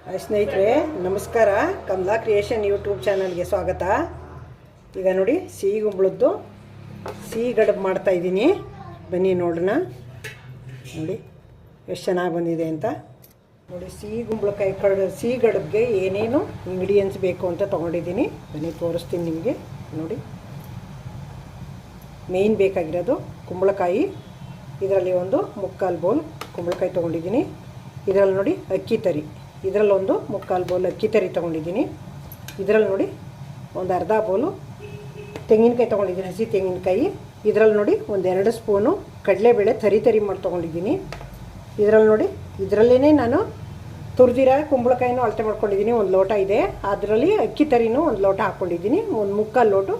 Hi ಸ್ನೇಹಿತರೆ, ನಮಸ್ಕಾರ. Kamala creation YouTube ಚಾನಲ್ಗೆ ಸ್ವಾಗತ. ಈಗ ನೋಡಿ ಸಿಹಿ ಗುಂಬಳದ್ದು ಸಿಹಿ ಗಡುಬು ಮಾಡ್ತಾಯಿದ್ದೀನಿ. ಬನ್ನಿ ನೋಡೋಣ. ನೋಡಿ ಎಷ್ಟು ಚೆನ್ನಾಗಿ ಬಂದಿದೆ ಅಂತ. ನೋಡಿ ಸಿಹಿ ಗುಂಬಳಕಾಯಿ ಸಿಹಿ ಗಡುಬಿಗೆ ಏನೇನು ಇಂಗ್ರೀಡಿಯೆಂಟ್ಸ್ ಬೇಕು ಅಂತ ತೊಗೊಂಡಿದ್ದೀನಿ. ಬನ್ನಿ ತೋರಿಸ್ತೀನಿ ನಿಮಗೆ. ನೋಡಿ ಮೇಯ್ನ್ ಬೇಕಾಗಿರೋದು ಕುಂಬಳಕಾಯಿ. ಇದರಲ್ಲಿ ಒಂದು 3/4 ಬೌಲ್ ಕುಂಬಳಕಾಯಿ ತೊಗೊಂಡಿದ್ದೀನಿ. ಇದರಲ್ಲಿ ನೋಡಿ ಅಕ್ಕಿ ತರಿ, ಇದರಲ್ಲೊಂದು 3/4 ಬೌಲ್ ಅಕ್ಕಿ ತರಿ ತೊಗೊಂಡಿದ್ದೀನಿ. ಇದರಲ್ಲಿ ನೋಡಿ ಒಂದು ಅರ್ಧ ಬೌಲು ತೆಂಗಿನಕಾಯಿ ತೊಗೊಂಡಿದ್ದೀನಿ, ಹಸಿ ತೆಂಗಿನಕಾಯಿ. ಇದರಲ್ಲಿ ನೋಡಿ ಒಂದು 2 ಸ್ಪೂನು ಕಡಲೆಬೇಳೆ ತರಿ ಮಾಡಿ ತೊಗೊಂಡಿದ್ದೀನಿ. ಇದರಲ್ಲಿ ನೋಡಿ ಇದರಲ್ಲೇ ನಾನು ತುರಿದಿರ ಕುಂಬಳಕಾಯಿನೂ ಅಳತೆ ಮಾಡ್ಕೊಂಡಿದ್ದೀನಿ. ಒಂದು ಲೋಟ ಇದೆ, ಅದರಲ್ಲಿ ಅಕ್ಕಿ ತರಿನೂ ಒಂದು ಲೋಟ ಹಾಕ್ಕೊಂಡಿದ್ದೀನಿ. ಒಂದು 3/4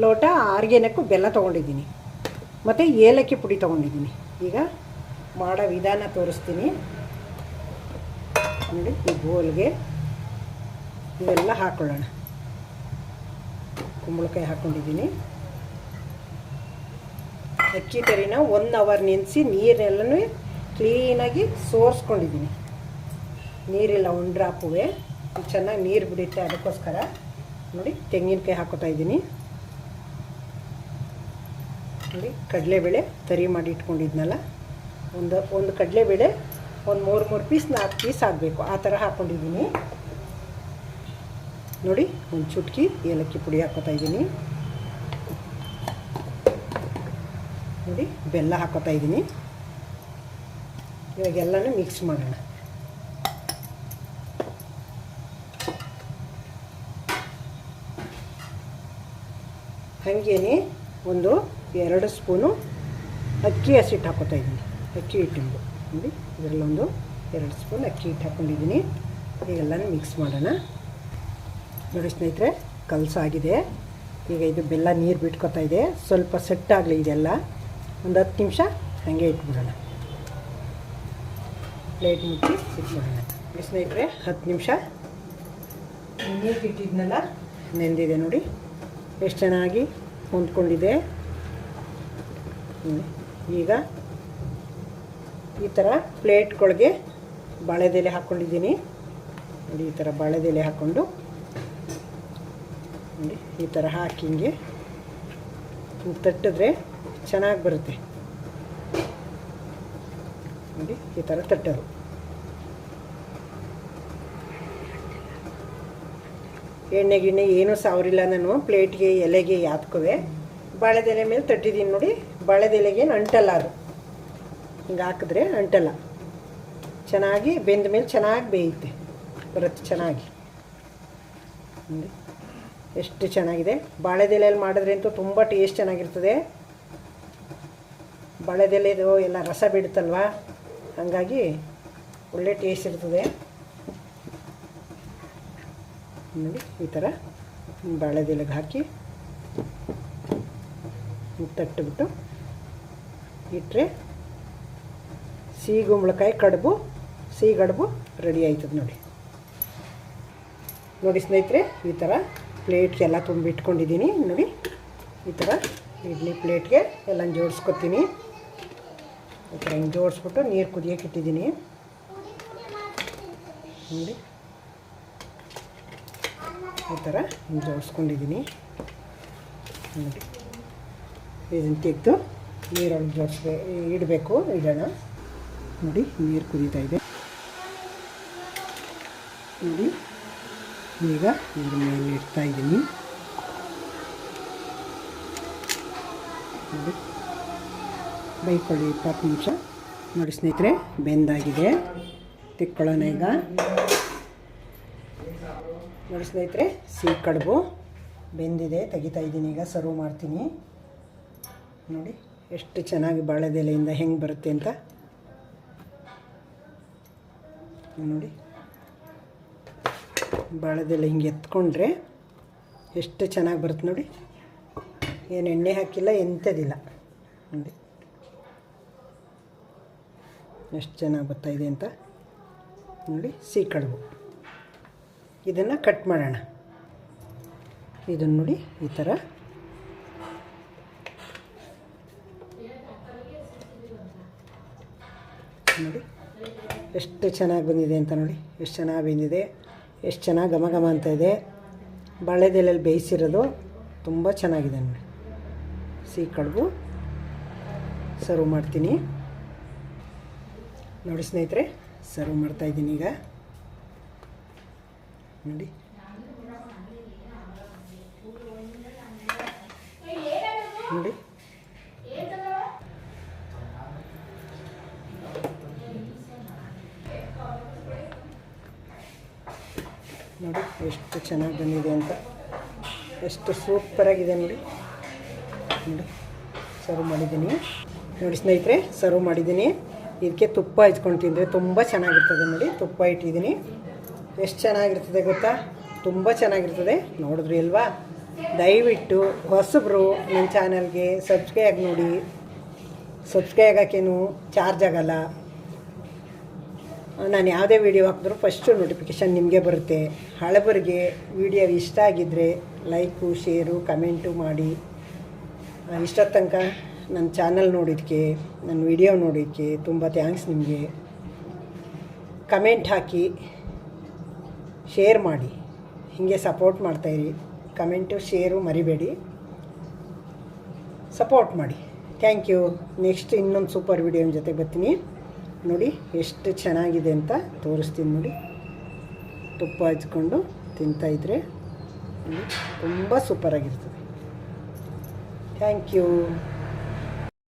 ಲೋಟ ಆರ್ಗ್ಯಾನಿಕ್ಕು ಬೆಲ್ಲ ತೊಗೊಂಡಿದ್ದೀನಿ, ಮತ್ತು ಏಲಕ್ಕಿ ಪುಡಿ ತೊಗೊಂಡಿದ್ದೀನಿ. ಈಗ ಮಾಡೋ ವಿಧಾನ ತೋರಿಸ್ತೀನಿ ನೋಡಿ. ಈ ಬೋಲ್ಗೆ ಇವೆಲ್ಲ ಹಾಕ್ಕೊಳ್ಳೋಣ. ಕುಂಬಳಕಾಯಿ ಹಾಕ್ಕೊಂಡಿದ್ದೀನಿ. ಅಕ್ಕಿ ತರಿನ 1 ಅವರ್ ನೆನೆಸಿ ನೀರೆಲ್ಲನೂ ಕ್ಲೀನಾಗಿ ಸೋರಿಸ್ಕೊಂಡಿದ್ದೀನಿ. ನೀರಿಲ್ಲ ಒಂದು ಡ್ರಾಪುವೆ, ಚೆನ್ನಾಗಿ ನೀರು ಬಿಡುತ್ತೆ. ಅದಕ್ಕೋಸ್ಕರ ನೋಡಿ ತೆಂಗಿನಕಾಯಿ ಹಾಕೋತಾ ಇದ್ದೀನಿ. ನೋಡಿ ಕಡಲೆಬೇಳೆ ತರಿ ಮಾಡಿ ಇಟ್ಕೊಂಡಿದ್ನಲ್ಲ, ಒಂದು ಕಡಲೆಬೇಳೆ ಒಂದು 3 ಪೀಸ್ 4 ಪೀಸ್ ಆಗಬೇಕು, ಆ ಥರ ಹಾಕ್ಕೊಂಡಿದ್ದೀನಿ. ನೋಡಿ ಒಂದು ಚುಟ್ಕಿ ಏಲಕ್ಕಿ ಪುಡಿ ಹಾಕೋತಾ ಇದ್ದೀನಿ. ನೋಡಿ ಬೆಲ್ಲ ಹಾಕೋತಾ ಇದ್ದೀನಿ. ಇವಾಗೆಲ್ಲನೂ ಮಿಕ್ಸ್ ಮಾಡೋಣ. ಹಾಗೇನೆ ಒಂದು 2 ಸ್ಪೂನು ಅಕ್ಕಿ ಹಸಿಟ್ಟು ಹಾಕೋತಾ ಇದ್ದೀನಿ. ಅಕ್ಕಿ ಹಿಟ್ಟಿಂದು ನೋಡಿ, ಇದರಲ್ಲೊಂದು 2 ಸ್ಪೂನ್ ಅಕ್ಕಿ ಹಿಟ್ಟು ಹಾಕ್ಕೊಂಡಿದ್ದೀನಿ. ಈಗೆಲ್ಲನೂ ಮಿಕ್ಸ್ ಮಾಡೋಣ. ನೋಡಿ ಸ್ನೇಹಿತರೆ, ಕಲಸಾಗಿದೆ. ಈಗ ಇದು ಬೆಲ್ಲ ನೀರು ಬಿಟ್ಕೊತಾ ಇದೆ. ಸ್ವಲ್ಪ ಸೆಟ್ ಆಗಲಿ ಇದೆಲ್ಲ. ಒಂದು 10 ನಿಮಿಷ ಹಾಗೆ ಇಟ್ಬಿಡೋಣ. ಪ್ಲೇಟ್ ಮುಚ್ಚಿ ಇಟ್ಬಿಡೋಣ. ನೋಡಿ ಸ್ನೇಹಿತರೆ, 10 ನಿಮಿಷ ನೀರು ಇಟ್ಟಿದ್ನೆಲ್ಲ ನೆಂದಿದೆ. ನೋಡಿ ಎಷ್ಟು ಚೆನ್ನಾಗಿ ಹೊಂದ್ಕೊಂಡಿದೆ. ಈಗ ಈ ಥರ ಪ್ಲೇಟ್ಗಳಿಗೆ ಬಾಳೆದೆಲೆ ಹಾಕ್ಕೊಂಡಿದ್ದೀನಿ. ನೋಡಿ ಈ ಥರ ಬಾಳೆದೆಲೆ ಹಾಕ್ಕೊಂಡು ನೋಡಿ ಈ ಥರ ಹಾಕಿ ಹಿಂಗೆ ತಟ್ಟಿದ್ರೆ ಚೆನ್ನಾಗಿ ಬರುತ್ತೆ. ನೋಡಿ ಈ ಥರ ತಟ್ಟೋದು. ಎಣ್ಣೆ ಗಿಣ್ಣೆ ಏನೂ ಸಾವಿರಿಲ್ಲ. ನಾನು ಪ್ಲೇಟ್ಗೆ ಎಲೆಗೆ ಯಾತ್ಕೋವೆ ಬಾಳೆದೆಲೆ ಮೇಲೆ ತಟ್ಟಿದ್ದೀನಿ. ನೋಡಿ ಬಾಳೆದೆಲೆಗೆ ಅಂಟಲ್ಲ, ಅದು ಹಿಂಗೆ ಹಾಕಿದ್ರೆ ಅಂಟಲ್ಲ. ಚೆನ್ನಾಗಿ ಬೆಂದ ಮೇಲೆ ಚೆನ್ನಾಗಿ ಬೇಯುತ್ತೆ, ಬರುತ್ತೆ ಚೆನ್ನಾಗಿ. ನೋಡಿ ಎಷ್ಟು ಚೆನ್ನಾಗಿದೆ. ಬಾಳೆದೆಲೆಯಲ್ಲಿ ಮಾಡಿದ್ರೆ ಅಂತೂ ತುಂಬ ಟೇಸ್ಟ್ ಚೆನ್ನಾಗಿರ್ತದೆ. ಬಾಳೆದೆಲೆದು ಎಲ್ಲ ರಸ ಬಿಡುತ್ತಲ್ವ, ಹಾಗಾಗಿ ಒಳ್ಳೆ ಟೇಸ್ಟ್ ಇರ್ತದೆ. ನೋಡಿ ಈ ಥರ ಬಾಳೆದೆಲೆಗೆ ಹಾಕಿ ತಟ್ಟಿಬಿಟ್ಟು ಇಟ್ಟರೆ ಸಿಹಿ ಗುಂಬಳಕಾಯಿ ಸಿಹಿ ಗಡುಬು ರೆಡಿ ಆಯ್ತದೆ. ನೋಡಿ ಸ್ನೇಹಿತರೆ, ಈ ಥರ ಪ್ಲೇಟ್ಗೆಲ್ಲ ತುಂಬಿಟ್ಕೊಂಡಿದ್ದೀನಿ. ನೋಡಿ ಈ ಥರ ಇಡ್ಲಿ ಪ್ಲೇಟ್ಗೆ ಎಲ್ಲ ಜೋಡಿಸ್ಕೊತೀನಿ. ಈ ಥರ ಹಿಂಗೆ ಜೋಡಿಸ್ಬಿಟ್ಟು ನೀರು ಕುದಿಯೋಕೆ ಇಟ್ಟಿದ್ದೀನಿ. ನೋಡಿ ಈ ಥರ ಹಿಂಗೆ ಜೋಡಿಸ್ಕೊಂಡಿದ್ದೀನಿ. ನೋಡಿ ಇದನ್ನು ತೆಗೆದು ನೀರೊಳಗೆ ಇಡಬೇಕು. ಇಡೋಣ. ನೋಡಿ ನೀರು ಕುದೀತಾ ಇದೆ. ನೋಡಿ ಈಗ ಇದ್ರ ಮೇಲೆ ಇಡ್ತಾ ಇದ್ದೀನಿ. ನೋಡಿ ಬೈಕೊಳ್ಳಿ 20 ನಿಮಿಷ. ನೋಡಿ ಸ್ನೇಹಿತರೆ, ಬೆಂದಾಗಿದೆ. ತಿಕ್ಕೊಳ್ಳೋಣ ಈಗ. ನೋಡಿ ಸ್ನೇಹಿತರೆ, ಸಿಹಿ ಕಡುಬು ಬೆಂದಿದೆ. ತೆಗಿತಾ ಇದ್ದೀನಿ. ಈಗ ಸರ್ವ್ ಮಾಡ್ತೀನಿ. ನೋಡಿ ಎಷ್ಟು ಚೆನ್ನಾಗಿ ಬಾಳೆದೆಲೆಯಿಂದ ಹೆಂಗೆ ಬರುತ್ತೆ ಅಂತ. ನೋಡಿ ಬಾಳೆದೆಲೆ ಹಿಂಗೆ ಎತ್ಕೊಂಡ್ರೆ ಎಷ್ಟು ಚೆನ್ನಾಗಿ ಬರುತ್ತೆ. ನೋಡಿ ಏನು ಎಣ್ಣೆ ಹಾಕಿಲ್ಲ, ಎಂಥದಿಲ್ಲ. ನೋಡಿ ಎಷ್ಟು ಚೆನ್ನಾಗಿ ಬರ್ತಾಯಿದೆ ಅಂತ. ನೋಡಿ ಸಿಹಿ ಕಡುಬು. ಇದನ್ನು ಕಟ್ ಮಾಡೋಣ. ಇದನ್ನು ನೋಡಿ ಈ ಥರ ನೋಡಿ ಎಷ್ಟು ಚೆನ್ನಾಗಿ ಬಂದಿದೆ ಅಂತ ನೋಡಿ, ಎಷ್ಟು ಚೆನ್ನಾಗಿ ಬೆಂದಿದೆ, ಎಷ್ಟು ಚೆನ್ನಾಗಿ ಘಮ ಘಮ ಅಂತ ಇದೆ. ಬಾಳೆದೆಲೆಯಲ್ಲಿ ಬೇಯಿಸಿರೋದು ತುಂಬ ಚೆನ್ನಾಗಿದೆ ನೋಡಿ. ಸಿಹಿ ಕಡುಬು ಸರ್ವ್ ಮಾಡ್ತೀನಿ ನೋಡಿ ಸ್ನೇಹಿತರೆ. ಸರ್ವ್ ಮಾಡ್ತಾಯಿದ್ದೀನಿ ಈಗ ನೋಡಿ. ನೋಡಿ ನೋಡಿ ಎಷ್ಟು ಚೆನ್ನಾಗಿ ಬಂದಿದೆ ಅಂತ, ಎಷ್ಟು ಸೂಪರಾಗಿದೆ ನೋಡಿ. ನೋಡಿ ಸರ್ವ್ ಮಾಡಿದ್ದೀನಿ ನೋಡಿ ಸ್ನೇಹಿತರೆ, ಸರ್ವ್ ಮಾಡಿದ್ದೀನಿ. ಇದಕ್ಕೆ ತುಪ್ಪ ಹಚ್ಕೊಂಡು ತಿಂದರೆ ತುಂಬ ಚೆನ್ನಾಗಿರ್ತದೆ ನೋಡಿ. ತುಪ್ಪ ಇಟ್ಟಿದ್ದೀನಿ, ಎಷ್ಟು ಚೆನ್ನಾಗಿರ್ತದೆ ಗೊತ್ತಾ, ತುಂಬ ಚೆನ್ನಾಗಿರ್ತದೆ. ನೋಡಿದ್ರಿ ಅಲ್ವಾ? ದಯವಿಟ್ಟು ಹೊಸಬ್ರು ನನ್ನ ಚಾನಲ್ಗೆ ಸಬ್ಸ್ಕ್ರೈಬ್ ಆಗಿ ನೋಡಿ. ಸಬ್ಸ್ಕ್ರೈಬ್ ಆಗೋಕ್ಕೇನು ಚಾರ್ಜ್ ಆಗೋಲ್ಲ. ನಾನು ಯಾವುದೇ ವೀಡಿಯೋ ಹಾಕಿದ್ರೂ ಫಸ್ಟು ನೋಟಿಫಿಕೇಷನ್ ನಿಮಗೆ ಬರುತ್ತೆ. ಹಳಬರಿಗೆ ವೀಡಿಯೋ ಇಷ್ಟ ಆಗಿದ್ದರೆ ಲೈಕು, ಶೇರು, ಕಮೆಂಟು ಮಾಡಿ. ಇಷ್ಟೊತ್ತು ತನಕ ನನ್ನ ಚಾನಲ್ ನೋಡಿದ್ದಕ್ಕೆ, ನನ್ನ ವಿಡಿಯೋ ನೋಡಿದ್ದಕ್ಕೆ ತುಂಬ ಥ್ಯಾಂಕ್ಸ್ ನಿಮಗೆ. ಕಮೆಂಟ್ ಹಾಕಿ, ಶೇರ್ ಮಾಡಿ, ಹೀಗೆ ಸಪೋರ್ಟ್ ಮಾಡ್ತಾಯಿರಿ. ಕಮೆಂಟು, ಶೇರು ಮರಿಬೇಡಿ, ಸಪೋರ್ಟ್ ಮಾಡಿ. Thank you. ನೆಕ್ಸ್ಟ್ ಇನ್ನೊಂದು ಸೂಪರ್ ವಿಡಿಯೋನ ಜೊತೆ ಬರ್ತೀನಿ ನೋಡಿ. ಎಷ್ಟು ಚೆನ್ನಾಗಿದೆ ಅಂತ ತೋರಿಸ್ತೀನಿ ನೋಡಿ. ತುಪ್ಪ ಹಚ್ಕೊಂಡು ತಿಂತಾಯಿದ್ರೆ ತುಂಬ ಸೂಪರಾಗಿರ್ತದೆ. Thank you.